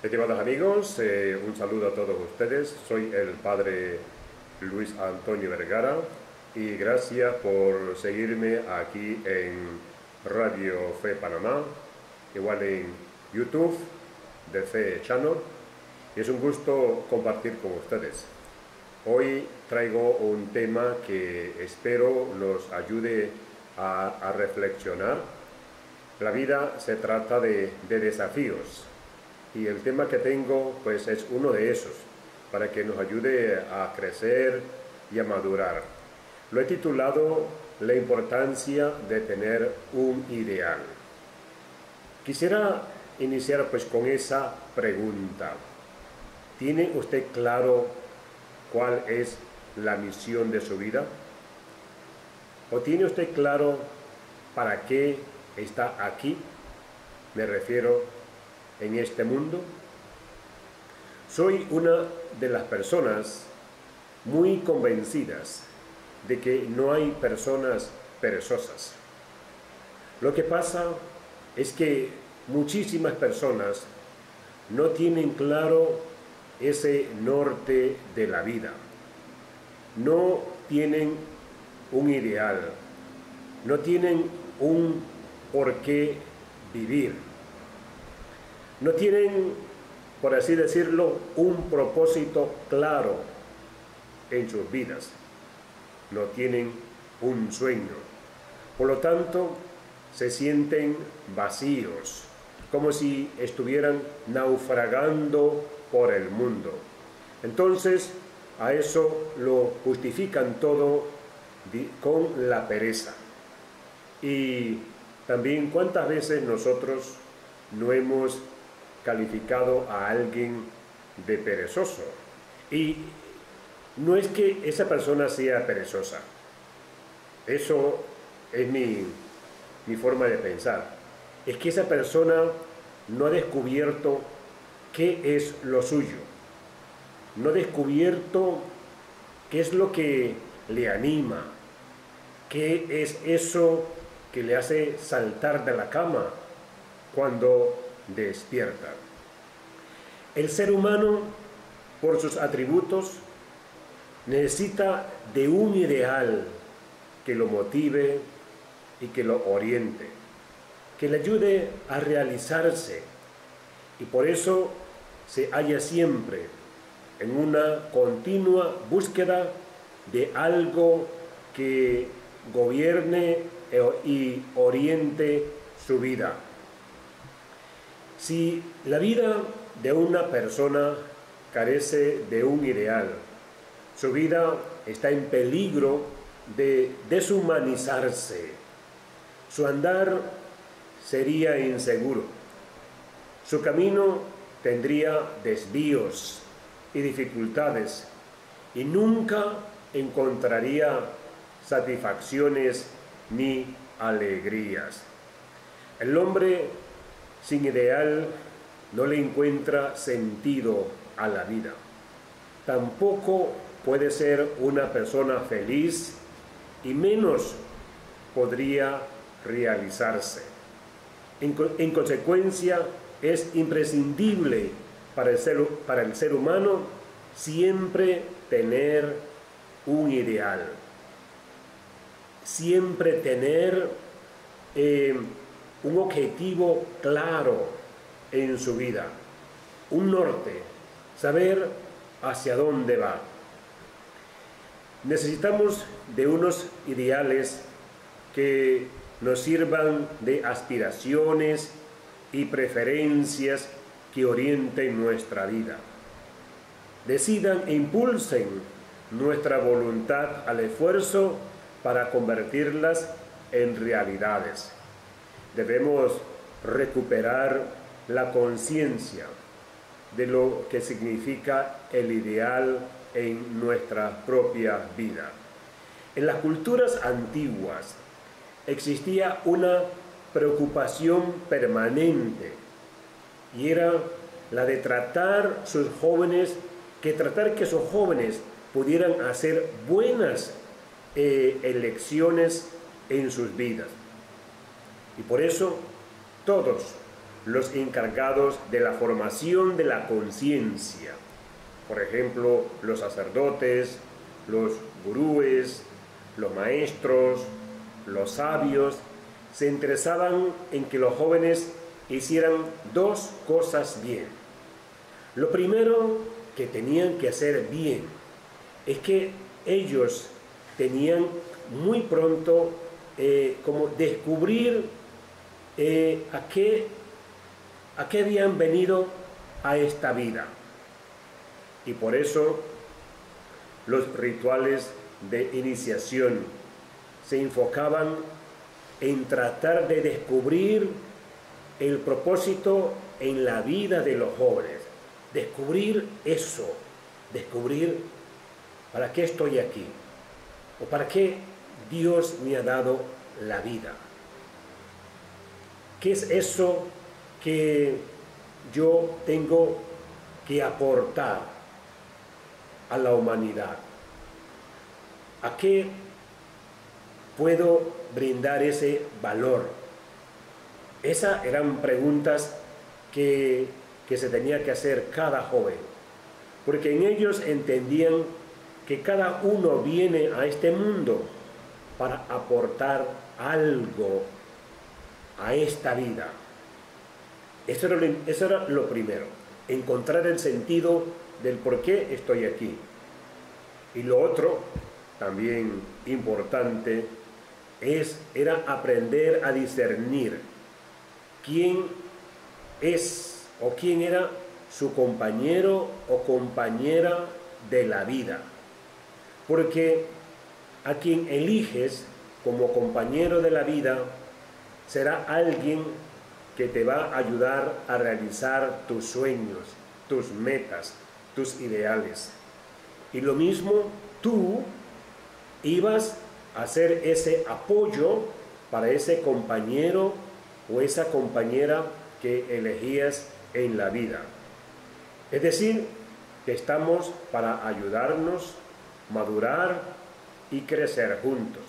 Estimados amigos, un saludo a todos ustedes. Soy el Padre Luis Antonio Vergara y gracias por seguirme aquí en Radio Fe Panamá, igual en YouTube de Fe Channel. Y es un gusto compartir con ustedes. Hoy traigo un tema que espero nos ayude a reflexionar. La vida se trata de desafíos. Y el tema que tengo pues es uno de esos, para que nos ayude a crecer y a madurar. Lo he titulado La importancia de tener un ideal. Quisiera iniciar pues con esa pregunta. ¿Tiene usted claro cuál es la misión de su vida? ¿O tiene usted claro para qué está aquí? Me refiero en este mundo. Soy una de las personas muy convencidas de que no hay personas perezosas. Lo que pasa es que muchísimas personas no tienen claro ese norte de la vida. No tienen un ideal, no tienen un por qué vivir. No tienen, por así decirlo, un propósito claro en sus vidas. No tienen un sueño. Por lo tanto, se sienten vacíos, como si estuvieran naufragando por el mundo. Entonces, a eso lo justifican todo con la pereza. Y también, ¿cuántas veces nosotros no hemos calificado a alguien de perezoso? Y no es que esa persona sea perezosa, eso es mi forma de pensar. Es que esa persona no ha descubierto qué es lo suyo, no ha descubierto qué es lo que le anima, qué es eso que le hace saltar de la cama cuando despierta. El ser humano, por sus atributos, necesita de un ideal que lo motive y que lo oriente, que le ayude a realizarse, y por eso se halla siempre en una continua búsqueda de algo que gobierne y oriente su vida. Si la vida de una persona carece de un ideal, su vida está en peligro de deshumanizarse. Su andar sería inseguro. Su camino tendría desvíos y dificultades y nunca encontraría satisfacciones ni alegrías. El hombre sin ideal no le encuentra sentido a la vida. Tampoco puede ser una persona feliz y menos podría realizarse. En consecuencia, es imprescindible para el ser humano siempre tener un ideal, siempre tener un objetivo claro en su vida, un norte, saber hacia dónde va. Necesitamos de unos ideales que nos sirvan de aspiraciones y preferencias que orienten nuestra vida. Decidan e impulsen nuestra voluntad al esfuerzo para convertirlas en realidades. Debemos recuperar la conciencia de lo que significa el ideal en nuestra propia vida. En las culturas antiguas existía una preocupación permanente y era la de tratar que sus jóvenes pudieran hacer buenas elecciones en sus vidas. Y por eso todos los encargados de la formación de la conciencia. Por ejemplo, los sacerdotes, los gurúes, los maestros, los sabios, se interesaban en que los jóvenes hicieran dos cosas bien. Lo primero que tenían que hacer bien es que ellos tenían muy pronto como descubrir a qué habían venido a esta vida. Y por eso los rituales de iniciación se enfocaban en tratar de descubrir el propósito en la vida de los jóvenes. Descubrir eso, descubrir para qué estoy aquí o para qué Dios me ha dado la vida. ¿Qué es eso que yo tengo que aportar a la humanidad? ¿A qué puedo brindar ese valor? Esas eran preguntas que se tenía que hacer cada joven, porque en ellos entendían que cada uno viene a este mundo para aportar algo a esta vida. Eso era lo primero, encontrar el sentido del por qué estoy aquí. Y lo otro, también importante, era aprender a discernir quién es o quién era su compañero o compañera de la vida. Porque a quien eliges como compañero de la vida será alguien que te va a ayudar a realizar tus sueños, tus metas, tus ideales. Y lo mismo, tú ibas a ser ese apoyo para ese compañero o esa compañera que elegías en la vida. Es decir, que estamos para ayudarnos, madurar y crecer juntos.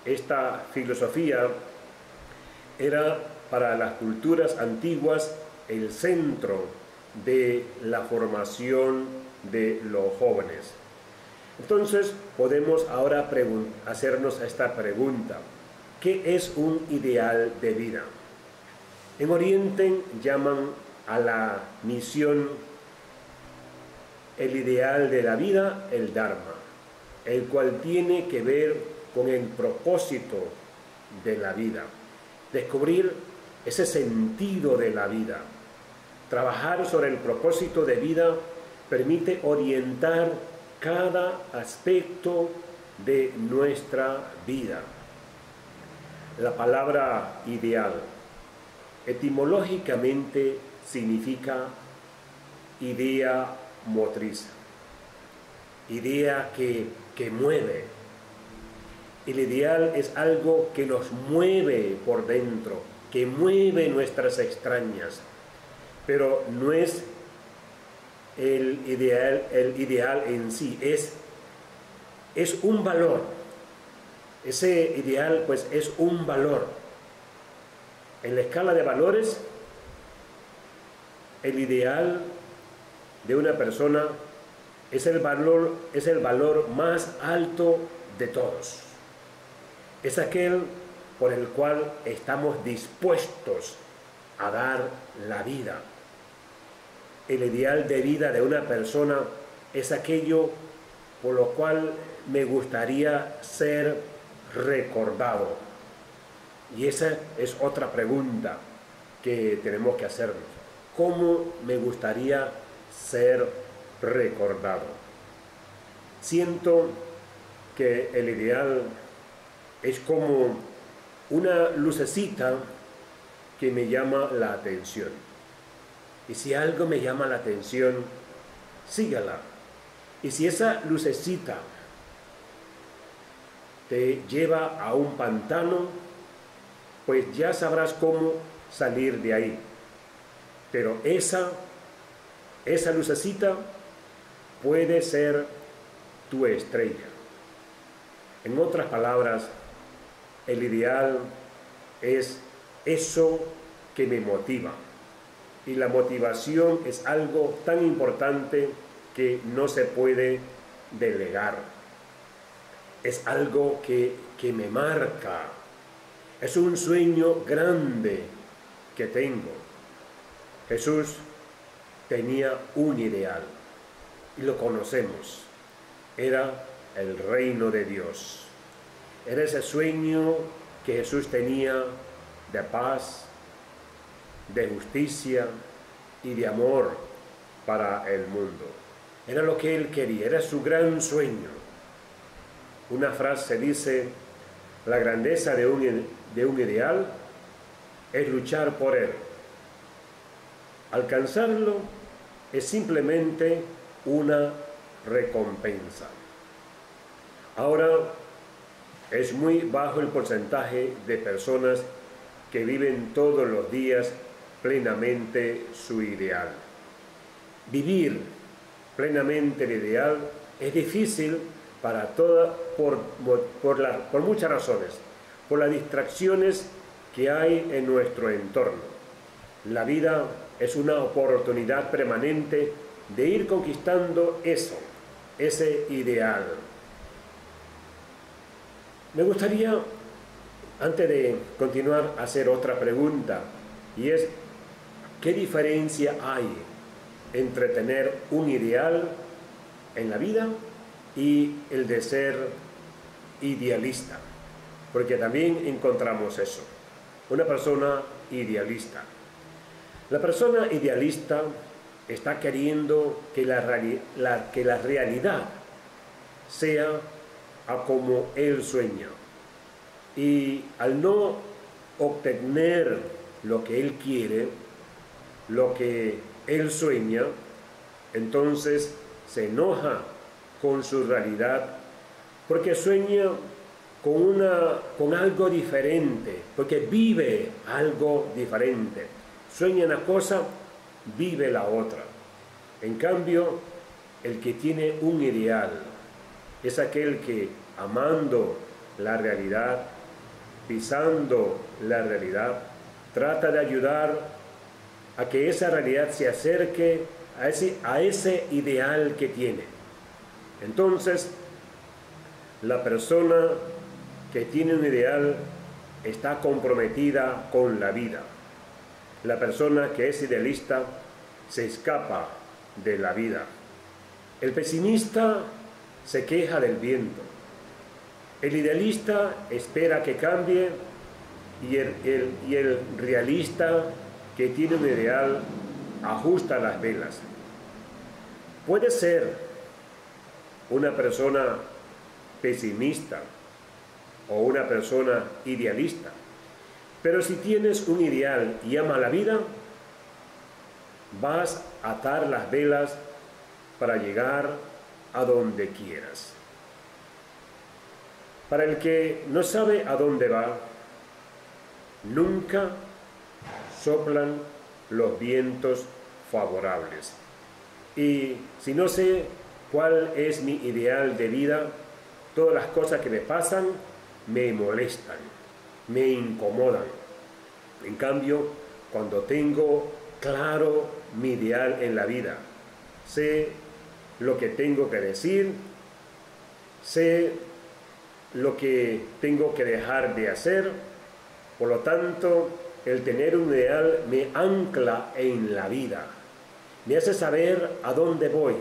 Esta filosofía era para las culturas antiguas el centro de la formación de los jóvenes. Entonces podemos ahora hacernos esta pregunta: ¿qué es un ideal de vida? En Oriente llaman a la misión, el ideal de la vida, el Dharma, el cual tiene que ver con el propósito de la vida, descubrir ese sentido de la vida. Trabajar sobre el propósito de vida permite orientar cada aspecto de nuestra vida. La palabra ideal etimológicamente significa idea motriz, idea que mueve. El ideal es algo que nos mueve por dentro, que mueve nuestras extrañas, pero no es el ideal en sí, es un valor. Ese ideal pues es un valor. En la escala de valores, el ideal de una persona es el valor más alto de todos. Es aquel por el cual estamos dispuestos a dar la vida. El ideal de vida de una persona es aquello por lo cual me gustaría ser recordado. Y esa es otra pregunta que tenemos que hacernos. ¿Cómo me gustaría ser recordado? Siento que el ideal es como una lucecita que me llama la atención. Y si algo me llama la atención, sígala. Y si esa lucecita te lleva a un pantano, pues ya sabrás cómo salir de ahí. Pero esa lucecita puede ser tu estrella. En otras palabras, el ideal es eso que me motiva, y la motivación es algo tan importante que no se puede delegar. Es algo que me marca. Es un sueño grande que tengo. Jesús tenía un ideal y lo conocemos. Era el reino de Dios. Era ese sueño que Jesús tenía de paz, de justicia y de amor para el mundo. Era lo que él quería, era su gran sueño. Una frase dice: la grandeza de un ideal es luchar por él. Alcanzarlo es simplemente una recompensa. Ahora, es muy bajo el porcentaje de personas que viven todos los días plenamente su ideal. Vivir plenamente el ideal es difícil para todas, por muchas razones, por las distracciones que hay en nuestro entorno. La vida es una oportunidad permanente de ir conquistando ese ideal. Me gustaría, antes de continuar, hacer otra pregunta, y es: ¿qué diferencia hay entre tener un ideal en la vida y el de ser idealista? Porque también encontramos eso, una persona idealista. La persona idealista está queriendo que la realidad sea a como él sueña, y al no obtener lo que él quiere, lo que él sueña, entonces se enoja con su realidad, porque sueña con algo diferente, porque vive algo diferente. Sueña una cosa, vive la otra. En cambio, el que tiene un ideal es aquel que, amando la realidad, pisando la realidad, trata de ayudar a que esa realidad se acerque a ese ideal que tiene. Entonces, la persona que tiene un ideal está comprometida con la vida. La persona que es idealista se escapa de la vida. El pesimista se queja del viento. El idealista espera que cambie, y el realista que tiene un ideal ajusta las velas. Puede ser una persona pesimista o una persona idealista, pero si tienes un ideal y amas la vida, vas a atar las velas para llegar a donde quieras. Para el que no sabe a dónde va, nunca soplan los vientos favorables. Y si no sé cuál es mi ideal de vida, todas las cosas que me pasan me molestan, me incomodan. En cambio, cuando tengo claro mi ideal en la vida, sé lo que tengo que decir, sé lo que tengo que dejar de hacer. Por lo tanto, el tener un ideal me ancla en la vida, me hace saber a dónde voy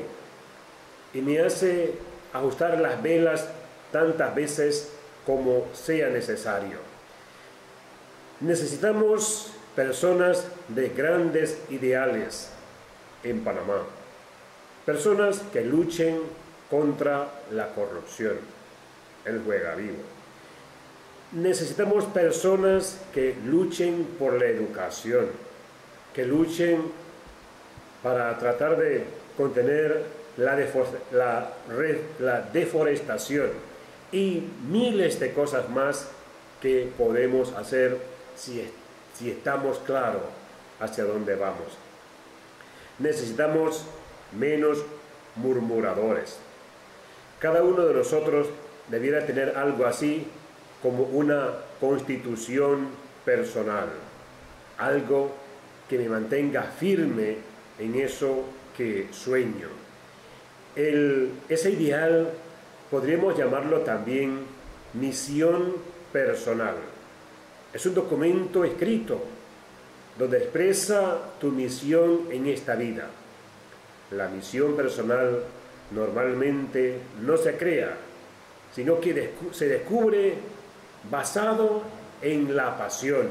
y me hace ajustar las velas tantas veces como sea necesario. Necesitamos personas de grandes ideales en Panamá, personas que luchen contra la corrupción, el juegavivo. Necesitamos personas que luchen por la educación, que luchen para tratar de contener la deforestación y miles de cosas más que podemos hacer si estamos claros hacia dónde vamos. Necesitamos menos murmuradores. Cada uno de nosotros debiera tener algo así como una constitución personal, algo que me mantenga firme en eso que sueño. Ese ideal podríamos llamarlo también misión personal. Es un documento escrito donde expresa tu misión en esta vida. La misión personal normalmente no se crea, sino que se descubre basado en la pasión,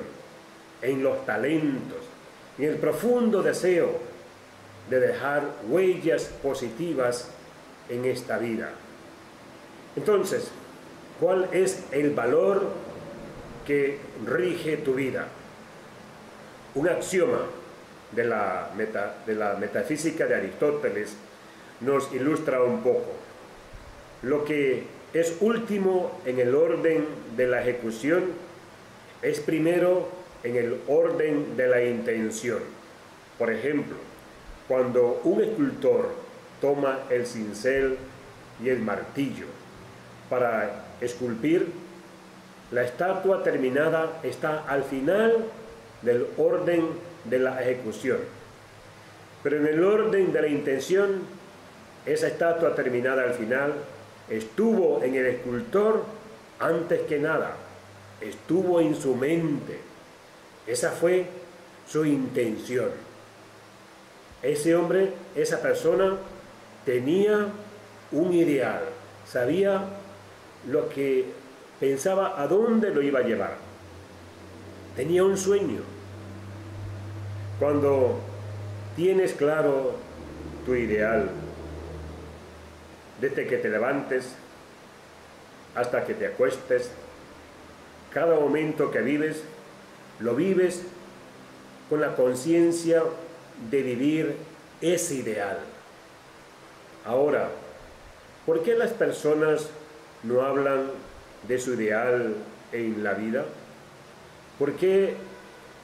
en los talentos, en el profundo deseo de dejar huellas positivas en esta vida. Entonces, ¿cuál es el valor que rige tu vida? Un axioma de la metafísica de Aristóteles nos ilustra un poco. Lo que es último en el orden de la ejecución es primero en el orden de la intención. Por ejemplo, cuando un escultor toma el cincel y el martillo para esculpir, la estatua terminada está al final del orden de la ejecución. Pero en el orden de la intención, esa estatua terminada al final estuvo en el escultor antes que nada, estuvo en su mente. Esa fue su intención. Ese hombre, esa persona, tenía un ideal, sabía lo que pensaba, a dónde lo iba a llevar. Tenía un sueño. Cuando tienes claro tu ideal, desde que te levantes hasta que te acuestes, cada momento que vives, lo vives con la conciencia de vivir ese ideal. Ahora, ¿por qué las personas no hablan de su ideal en la vida? ¿Por qué?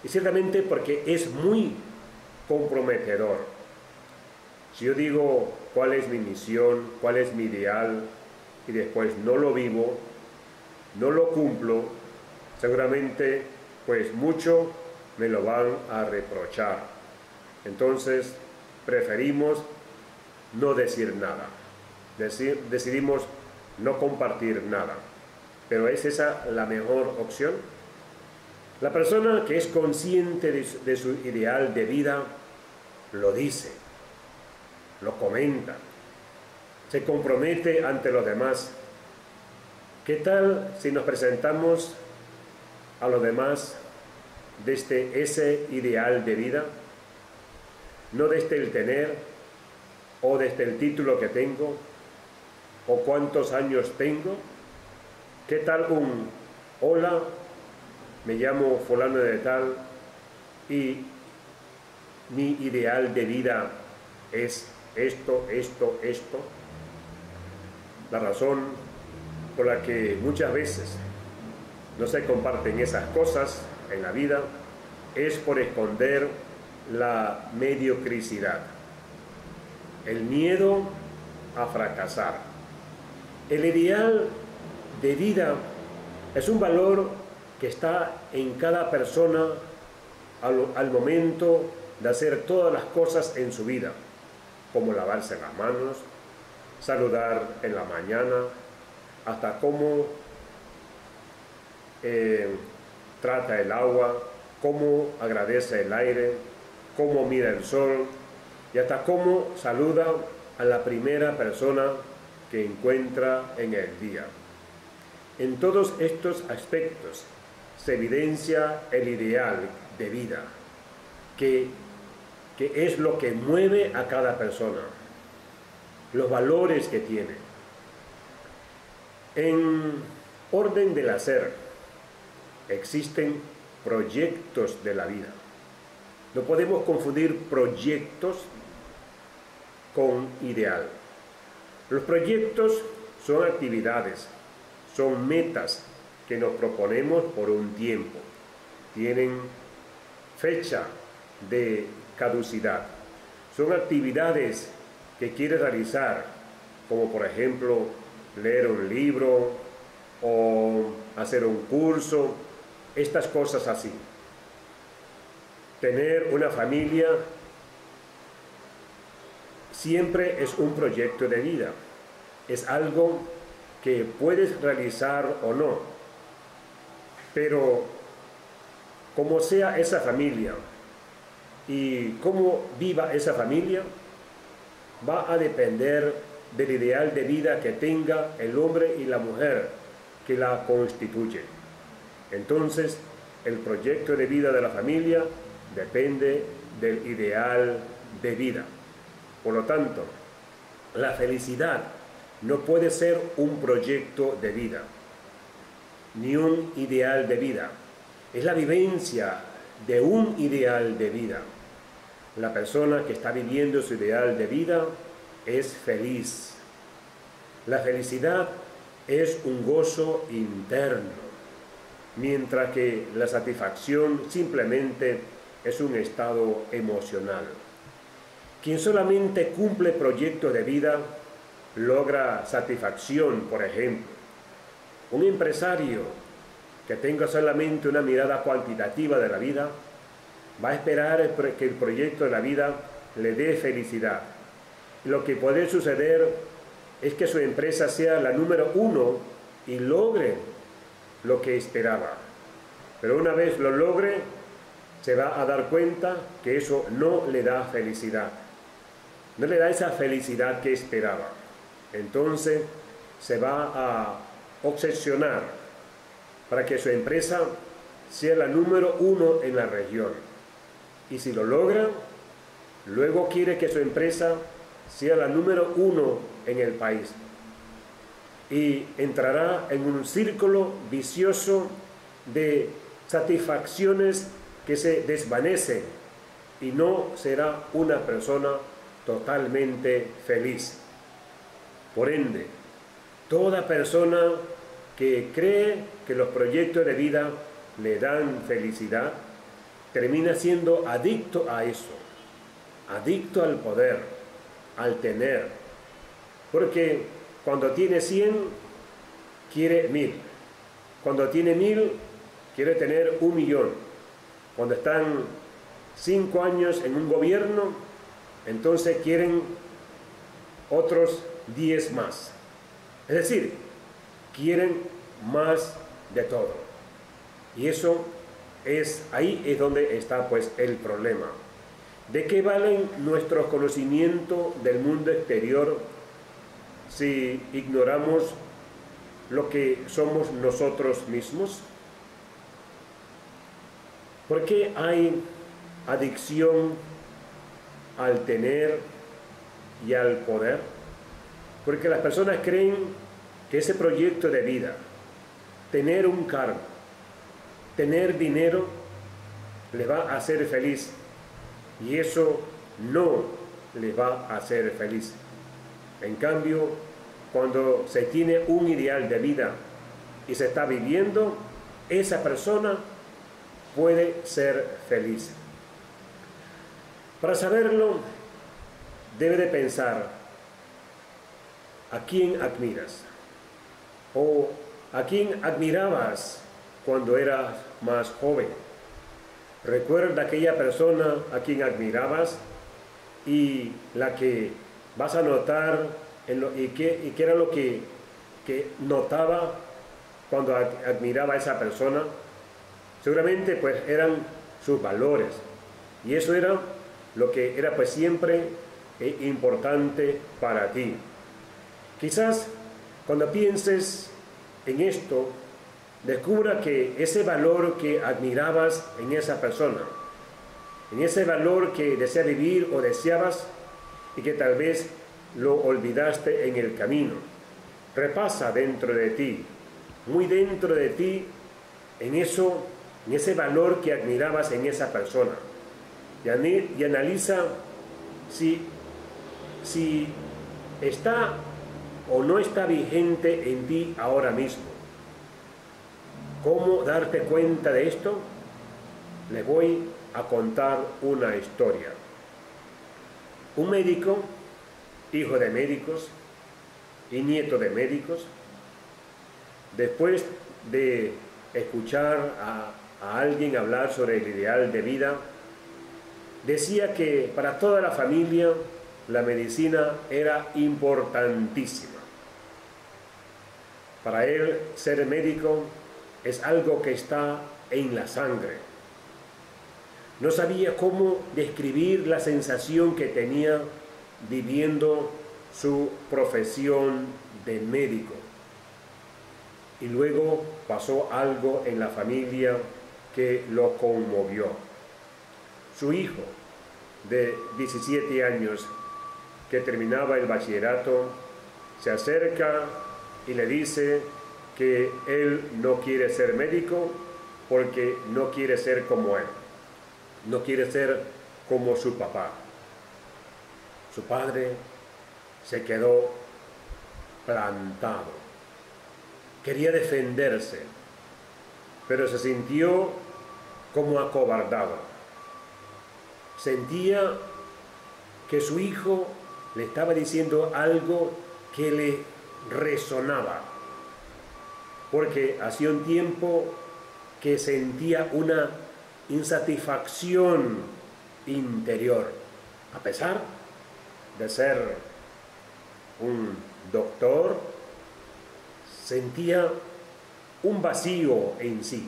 Y ciertamente porque es muy comprometedor. Si yo digo cuál es mi misión, cuál es mi ideal, y después no lo vivo, no lo cumplo, seguramente pues mucho me lo van a reprochar. Entonces preferimos no decir nada, decidimos no compartir nada. Pero ¿es esa la mejor opción? La persona que es consciente de su ideal de vida lo dice, lo comenta, se compromete ante los demás. ¿Qué tal si nos presentamos a los demás desde ese ideal de vida? No desde el tener, o desde el título que tengo, o cuántos años tengo. ¿Qué tal un hola, me llamo fulano de tal y mi ideal de vida es esto, esto, esto? La razón por la que muchas veces no se comparten esas cosas en la vida es por esconder la mediocricidad, el miedo a fracasar. El ideal de vida es un valor que está en cada persona al momento de hacer todas las cosas en su vida, como lavarse las manos, saludar en la mañana, hasta cómo trata el agua, cómo agradece el aire, cómo mira el sol y hasta cómo saluda a la primera persona que encuentra en el día. En todos estos aspectos se evidencia el ideal de vida, que es lo que mueve a cada persona, los valores que tiene. En orden del hacer existen proyectos de la vida. No podemos confundir proyectos con ideal. Los proyectos son actividades, son metas que nos proponemos por un tiempo. Tienen fecha de caducidad. Son actividades que quieres realizar, como por ejemplo leer un libro o hacer un curso, estas cosas así. tener una familia siempre es un proyecto de vida. Es algo que puedes realizar o no. Pero como sea esa familia y cómo viva esa familia, va a depender del ideal de vida que tenga el hombre y la mujer que la constituyen. Entonces, el proyecto de vida de la familia depende del ideal de vida. Por lo tanto, la felicidad no puede ser un proyecto de vida, ni un ideal de vida. Es la vivencia de un ideal de vida. La persona que está viviendo su ideal de vida es feliz. La felicidad es un gozo interno, mientras que la satisfacción simplemente es un estado emocional. Quien solamente cumple proyectos de vida logra satisfacción. Por ejemplo, un empresario que tenga solamente una mirada cuantitativa de la vida va a esperar que el proyecto de la vida le dé felicidad. Lo que puede suceder es que su empresa sea la número 1 y logre lo que esperaba. Pero una vez lo logre, se va a dar cuenta que eso no le da felicidad. No le da esa felicidad que esperaba. Entonces se va a obsesionar para que su empresa sea la número 1 en la región. Y si lo logra, luego quiere que su empresa sea la número 1 en el país. Y entrará en un círculo vicioso de satisfacciones que se desvanecen y no será una persona totalmente feliz. Por ende, toda persona que cree que los proyectos de vida le dan felicidad, termina siendo adicto a eso, adicto al poder, al tener. Porque cuando tiene 100, quiere 1000. Cuando tiene 1000, quiere tener 1.000.000. Cuando están 5 años en un gobierno, entonces quieren otros 10 más. Es decir, quieren más de todo. Y eso ahí es donde está pues el problema. ¿De qué valen nuestros conocimientos del mundo exterior si ignoramos lo que somos nosotros mismos? ¿Por qué hay adicción al tener y al poder? Porque las personas creen que ese proyecto de vida, tener un cargo, tener dinero, les va a hacer feliz. Y eso no les va a hacer feliz. En cambio, cuando se tiene un ideal de vida y se está viviendo, esa persona puede ser feliz. Para saberlo, debe de pensar a quién admiras o a quién admirabas cuando eras más joven. Recuerda aquella persona a quien admirabas y la que vas a notar y qué era lo que notaba cuando admiraba a esa persona. Seguramente pues eran sus valores, y eso era lo que era pues siempre importante para ti. Quizás cuando pienses en esto, descubra que ese valor que admirabas en esa persona, en ese valor que deseas vivir o deseabas y que tal vez lo olvidaste en el camino, repasa dentro de ti, muy dentro de ti, en ese valor que admirabas en esa persona, y analiza si está o no está vigente en ti ahora mismo. ¿Cómo darte cuenta de esto? Les voy a contar una historia. Un médico, hijo de médicos y nieto de médicos, después de escuchar a alguien hablar sobre el ideal de vida, decía que para toda la familia la medicina era importantísima. Para él ser médico es algo que está en la sangre. No sabía cómo describir la sensación que tenía viviendo su profesión de médico. Y luego pasó algo en la familia que lo conmovió. Su hijo, de 17 años, que terminaba el bachillerato, se acerca y le dice que él no quiere ser médico porque no quiere ser como él, no quiere ser como su papá. Su padre se quedó plantado. Quería defenderse, pero se sintió como acobardado. Sentía que su hijo le estaba diciendo algo que le resonaba, porque hacía un tiempo que sentía una insatisfacción interior, a pesar de ser un doctor, sentía un vacío en sí.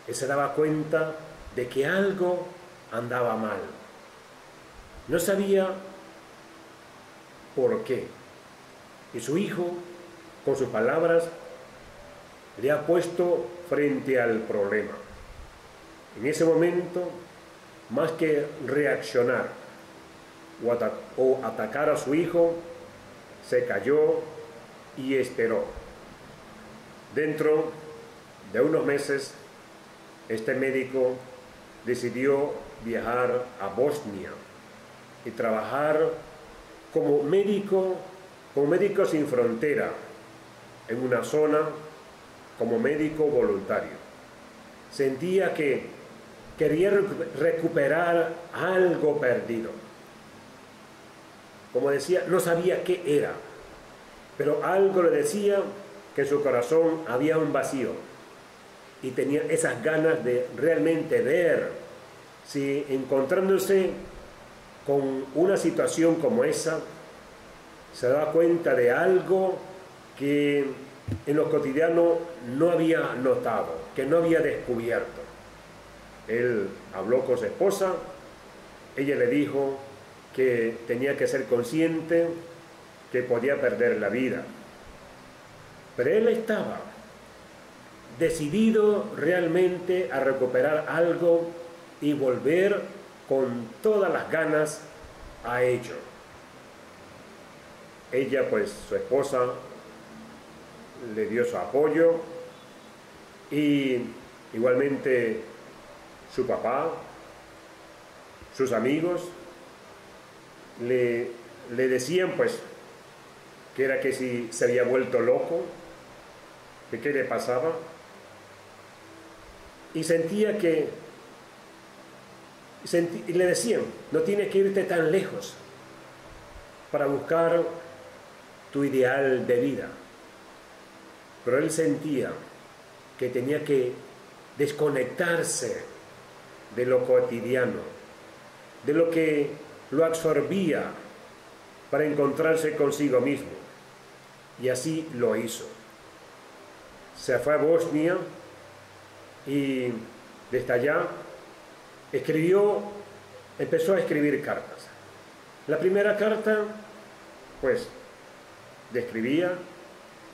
Él se daba cuenta de que algo andaba mal. No sabía por qué. Y su hijo, con sus palabras, le ha puesto frente al problema. En ese momento, más que reaccionar o atacar a su hijo, se calló y esperó. Dentro de unos meses, este médico decidió viajar a Bosnia y trabajar como médico sin frontera, en una zona como médico voluntario. Sentía que quería recuperar algo perdido. Como decía, no sabía qué era, pero algo le decía que en su corazón había un vacío y tenía esas ganas de realmente ver si, encontrándose con una situación como esa, se daba cuenta de algo que en lo cotidiano no había notado, que no había descubierto. Él habló con su esposa, ella le dijo que tenía que ser consciente que podía perder la vida. Pero él estaba decidido realmente a recuperar algo y volver con todas las ganas a ello. Ella, pues, su esposa, le dio su apoyo y igualmente su papá, sus amigos, le decían, pues, que era que si se había vuelto loco, que qué le pasaba, y sentía que, y le decían, no tienes que irte tan lejos para buscar tu ideal de vida. Pero él sentía que tenía que desconectarse de lo cotidiano, de lo que lo absorbía, para encontrarse consigo mismo. Y así lo hizo. Se fue a Bosnia y desde allá empezó a escribir cartas. La primera carta, pues, describía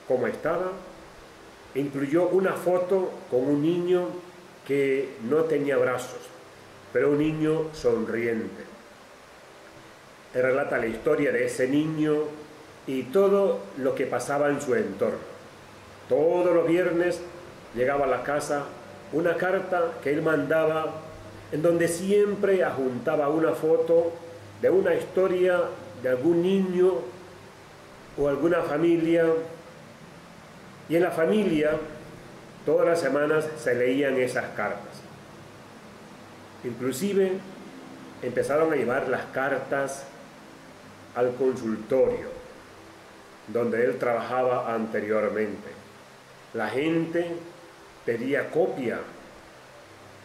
cómo estaba, e incluyó una foto con un niño que no tenía brazos, pero un niño sonriente. Él relata la historia de ese niño y todo lo que pasaba en su entorno. Todos los viernes llegaba a la casa una carta que él mandaba, en donde siempre adjuntaba una foto de una historia de algún niño o alguna familia. Y en la familia, todas las semanas se leían esas cartas. Inclusive empezaron a llevar las cartas al consultorio donde él trabajaba anteriormente. La gente pedía copia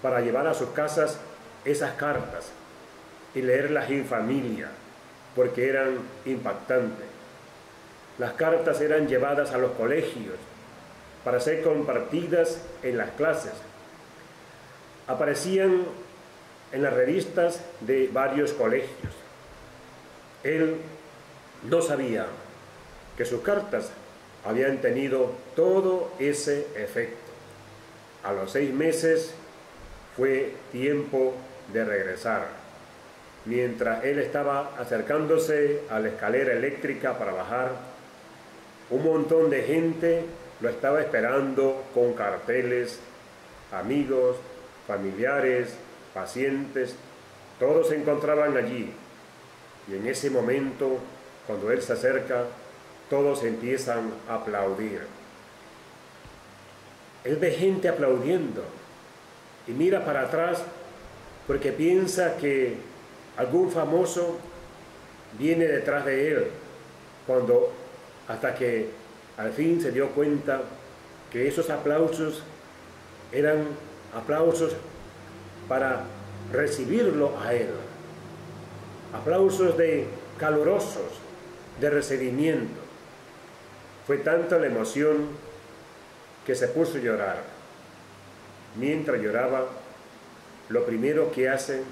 para llevar a sus casas esas cartas y leerlas en familia, porque eran impactantes. Las cartas eran llevadas a los colegios para ser compartidas en las clases. Aparecían en las revistas de varios colegios. Él no sabía que sus cartas habían tenido todo ese efecto. A los 6 meses fue tiempo de regresar. Mientras él estaba acercándose a la escalera eléctrica para bajar, un montón de gente lo estaba esperando con carteles, amigos, familiares, pacientes, todos se encontraban allí. Y en ese momento, cuando él se acerca, todos empiezan a aplaudir. Él ve gente aplaudiendo y mira para atrás porque piensa que algún famoso viene detrás de él, hasta que al fin se dio cuenta que esos aplausos eran aplausos para recibirlo a él, aplausos calurosos de recibimiento. Fue tanta la emoción que se puso a llorar. Mientras lloraba, lo primero que hace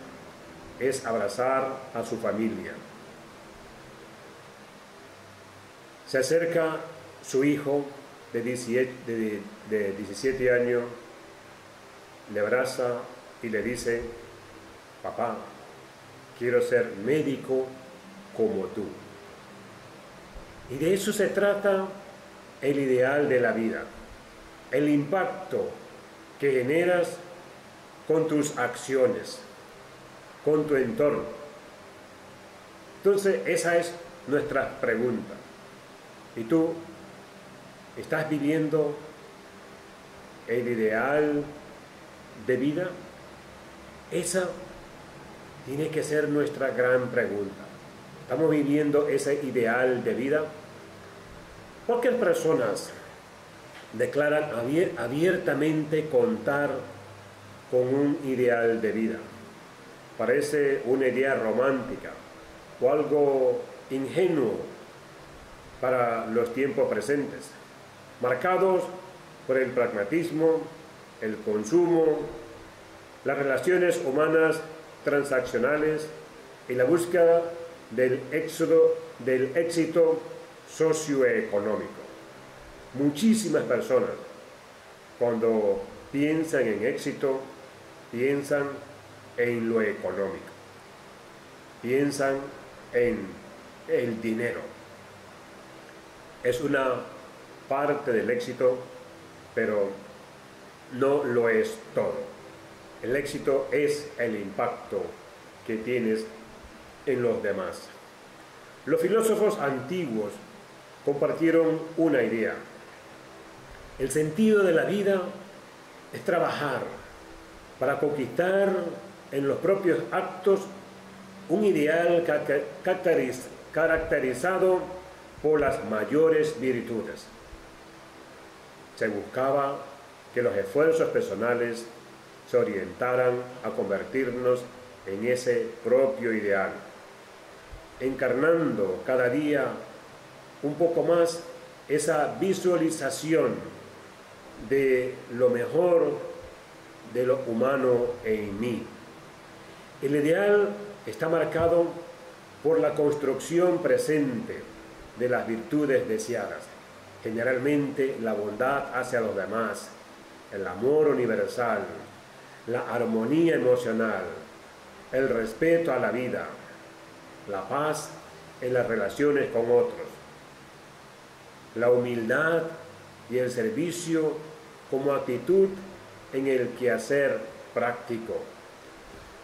es abrazar a su familia. Se acerca su hijo de 17 años, le abraza y le dice: papá, quiero ser médico como tú. Y de eso se trata el ideal de la vida, el impacto que generas con tus acciones, con tu entorno. Entonces, esa es nuestra pregunta. ¿Y tú estás viviendo el ideal de vida? Esa tiene que ser nuestra gran pregunta. ¿Estamos viviendo ese ideal de vida? Pocas personas declaran abiertamente contar con un ideal de vida. Parece una idea romántica o algo ingenuo para los tiempos presentes, marcados por el pragmatismo, el consumo, las relaciones humanas transaccionales y la búsqueda del éxito socioeconómico. Muchísimas personas, cuando piensan en éxito, piensan en lo económico, piensan en el dinero. Es una parte del éxito, pero no lo es todo. El éxito es el impacto que tienes en los demás. Los filósofos antiguos compartieron una idea. El sentido de la vida es trabajar para conquistar en los propios actos un ideal caracterizado por las mayores virtudes. Se buscaba que los esfuerzos personales se orientaran a convertirnos en ese propio ideal, encarnando cada día un poco más esa visualización de lo mejor de lo humano en mí. El ideal está marcado por la construcción presente de las virtudes deseadas, generalmente la bondad hacia los demás, el amor universal, la armonía emocional, el respeto a la vida, la paz en las relaciones con otros, la humildad y el servicio como actitud en el quehacer práctico.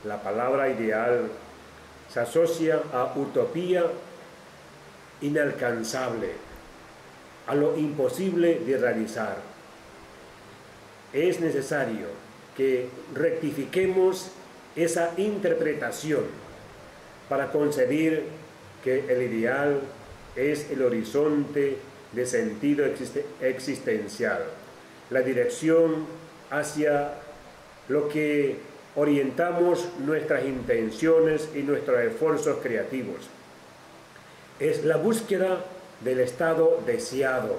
La palabra ideal se asocia a utopía inalcanzable, a lo imposible de realizar. Es necesario que rectifiquemos esa interpretación para concebir que el ideal es el horizonte de sentido existencial, la dirección hacia lo que orientamos nuestras intenciones y nuestros esfuerzos creativos. Es la búsqueda del estado deseado,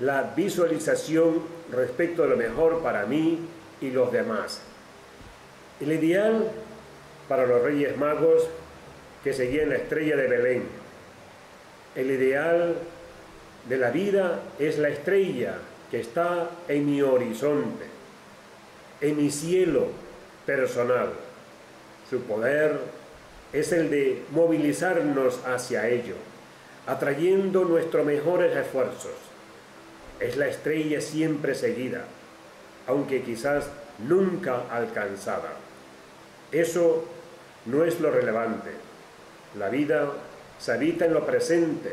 la visualización respecto de lo mejor para mí y los demás. El ideal para los Reyes Magos que seguían la estrella de Belén. El ideal de la vida es la estrella que está en mi horizonte, en mi cielo personal. Su poder es el de movilizarnos hacia ello, atrayendo nuestros mejores esfuerzos. Es la estrella siempre seguida, aunque quizás nunca alcanzada. Eso no es lo relevante. La vida se habita en lo presente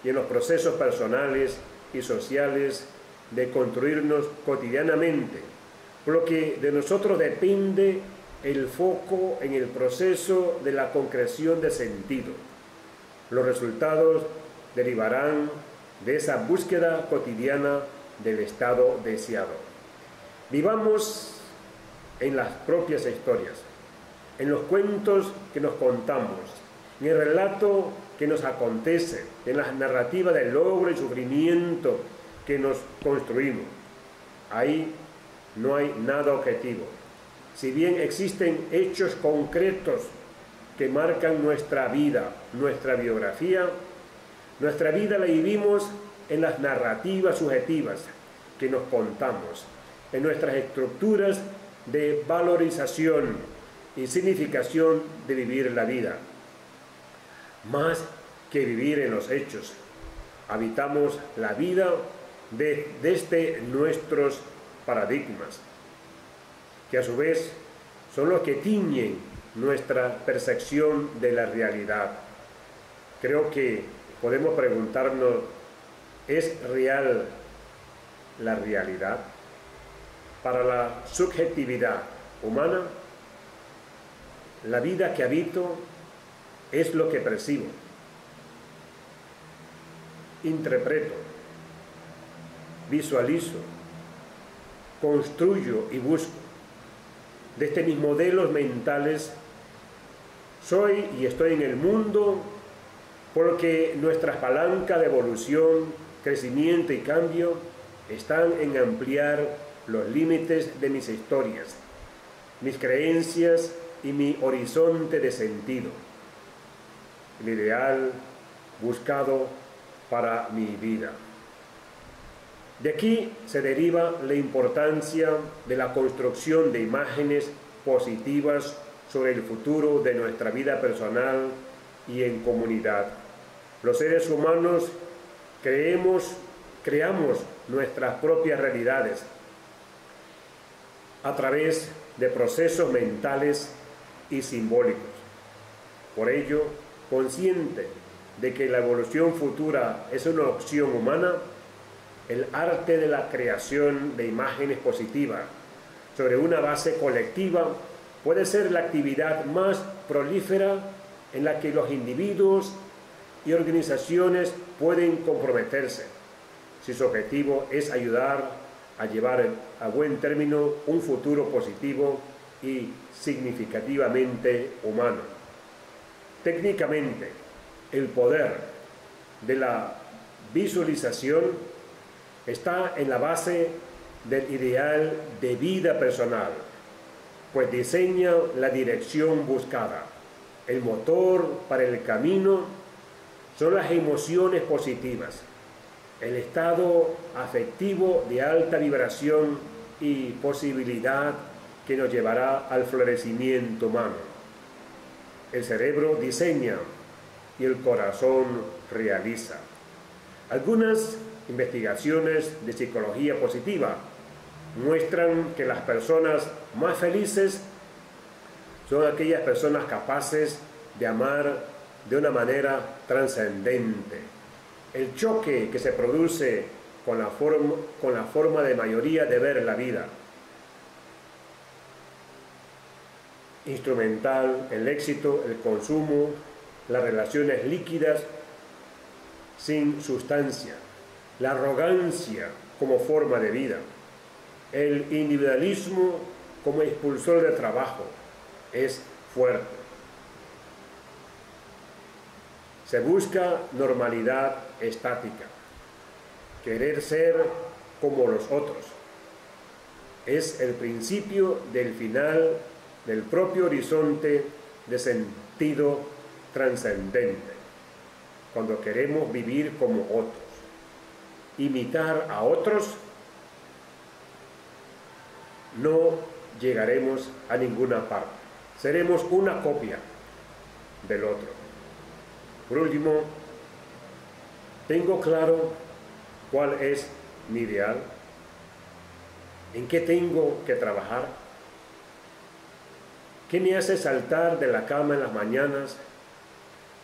y en los procesos personales y sociales de construirnos cotidianamente, por lo que de nosotros depende el foco en el proceso de la concreción de sentido. Los resultados derivarán de esa búsqueda cotidiana del estado deseado. Vivamos en las propias historias, en los cuentos que nos contamos, en el relato que nos acontece, en la narrativa del logro y sufrimiento que nos construimos. Ahí no hay nada objetivo. Si bien existen hechos concretos que marcan nuestra vida, nuestra biografía, nuestra vida la vivimos en las narrativas subjetivas que nos contamos, en nuestras estructuras de valorización y significación de vivir la vida. Más que vivir en los hechos, habitamos la vida desde nuestros paradigmas, que a su vez son los que tiñen nuestra percepción de la realidad. Creo que podemos preguntarnos, ¿es real la realidad? Para la subjetividad humana, la vida que habito es lo que percibo, interpreto, visualizo, construyo y busco. Desde mis modelos mentales, soy y estoy en el mundo porque nuestras palancas de evolución, crecimiento y cambio están en ampliar los límites de mis historias, mis creencias y mi horizonte de sentido. El ideal buscado para mi vida. De aquí se deriva la importancia de la construcción de imágenes positivas sobre el futuro de nuestra vida personal y en comunidad. Los seres humanos creamos nuestras propias realidades a través de procesos mentales y simbólicos. Por ello, consciente de que la evolución futura es una opción humana, el arte de la creación de imágenes positivas sobre una base colectiva puede ser la actividad más prolífera en la que los individuos y organizaciones pueden comprometerse, si su objetivo es ayudar a llevar a buen término un futuro positivo y significativamente humano. Técnicamente, el poder de la visualización está en la base del ideal de vida personal, pues diseña la dirección buscada. El motor para el camino son las emociones positivas, el estado afectivo de alta vibración y posibilidad que nos llevará al florecimiento humano. El cerebro diseña y el corazón realiza. Algunas investigaciones de psicología positiva muestran que las personas más felices son aquellas personas capaces de amar de una manera trascendente. El choque que se produce con la forma de mayoría de ver la vida, instrumental, el éxito, el consumo, las relaciones líquidas sin sustancia, la arrogancia como forma de vida, el individualismo como expulsor de trabajo es fuerte. Se busca normalidad estática, querer ser como los otros. Es el principio del final del propio horizonte de sentido trascendente, cuando queremos vivir como otros, imitar a otros, no llegaremos a ninguna parte. Seremos una copia del otro. Por último, tengo claro cuál es mi ideal, en qué tengo que trabajar, qué me hace saltar de la cama en las mañanas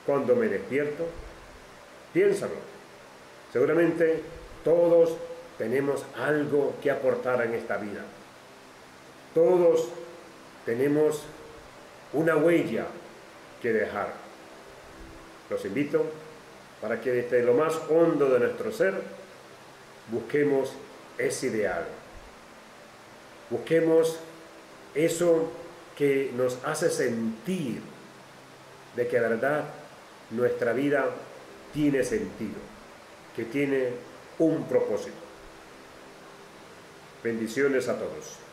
cuando me despierto. Piénsalo. Seguramente todos tenemos algo que aportar en esta vida. Todos tenemos una huella que dejar. Los invito para que desde lo más hondo de nuestro ser busquemos ese ideal. Busquemos eso que nos hace sentir de que de verdad nuestra vida tiene sentido, que tiene un propósito. Bendiciones a todos.